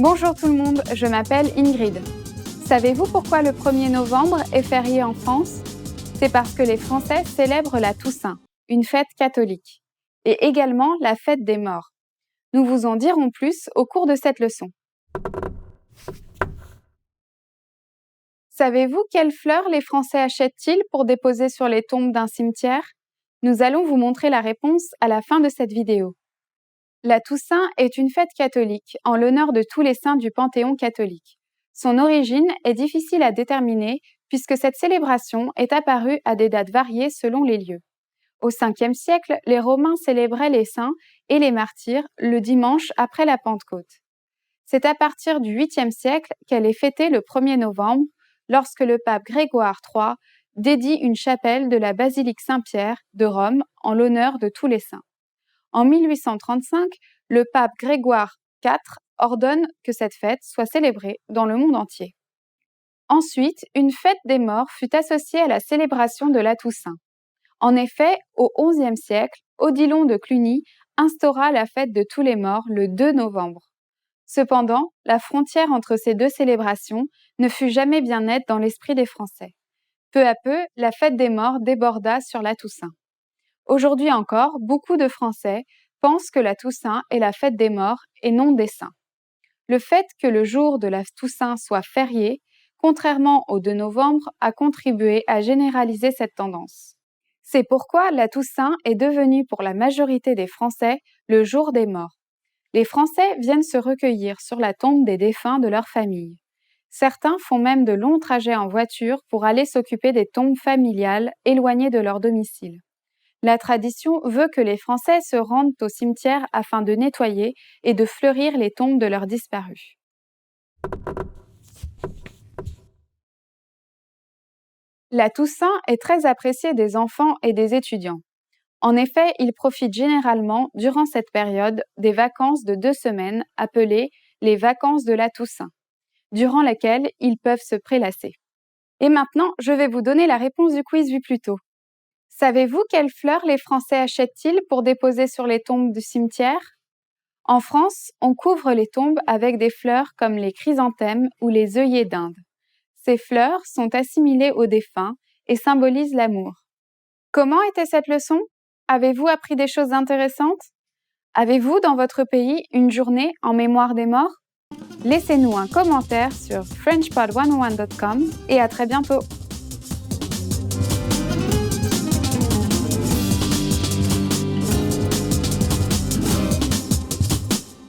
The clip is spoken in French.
Bonjour tout le monde, je m'appelle Ingrid. Savez-vous pourquoi le 1er novembre est férié en France? C'est parce que les Français célèbrent la Toussaint, une fête catholique, et également la fête des morts. Nous vous en dirons plus au cours de cette leçon. Savez-vous quelles fleurs les Français achètent-ils pour déposer sur les tombes d'un cimetière? Nous allons vous montrer la réponse à la fin de cette vidéo. La Toussaint est une fête catholique en l'honneur de tous les saints du Panthéon catholique. Son origine est difficile à déterminer puisque cette célébration est apparue à des dates variées selon les lieux. Au 5e siècle, les Romains célébraient les saints et les martyrs le dimanche après la Pentecôte. C'est à partir du 8e siècle qu'elle est fêtée le 1er novembre, lorsque le pape Grégoire III dédie une chapelle de la basilique Saint-Pierre de Rome en l'honneur de tous les saints. En 1835, le pape Grégoire IV ordonne que cette fête soit célébrée dans le monde entier. Ensuite, une fête des morts fut associée à la célébration de la Toussaint. En effet, au XIe siècle, Odilon de Cluny instaura la fête de tous les morts le 2 novembre. Cependant, la frontière entre ces deux célébrations ne fut jamais bien nette dans l'esprit des Français. Peu à peu, la fête des morts déborda sur la Toussaint. Aujourd'hui encore, beaucoup de Français pensent que la Toussaint est la fête des morts et non des saints. Le fait que le jour de la Toussaint soit férié, contrairement au 2 novembre, a contribué à généraliser cette tendance. C'est pourquoi la Toussaint est devenue pour la majorité des Français le jour des morts. Les Français viennent se recueillir sur la tombe des défunts de leur famille. Certains font même de longs trajets en voiture pour aller s'occuper des tombes familiales éloignées de leur domicile. La tradition veut que les Français se rendent au cimetière afin de nettoyer et de fleurir les tombes de leurs disparus. La Toussaint est très appréciée des enfants et des étudiants. En effet, ils profitent généralement, durant cette période, des vacances de 2 semaines appelées les vacances de la Toussaint, durant lesquelles ils peuvent se prélasser. Et maintenant, je vais vous donner la réponse du quiz vu plus tôt. Savez-vous quelles fleurs les Français achètent-ils pour déposer sur les tombes du cimetière? En France, on couvre les tombes avec des fleurs comme les chrysanthèmes ou les œillets d'Inde. Ces fleurs sont assimilées aux défunts et symbolisent l'amour. Comment était cette leçon? Avez-vous appris des choses intéressantes? Avez-vous dans votre pays une journée en mémoire des morts? Laissez-nous un commentaire sur frenchpod101.com et à très bientôt!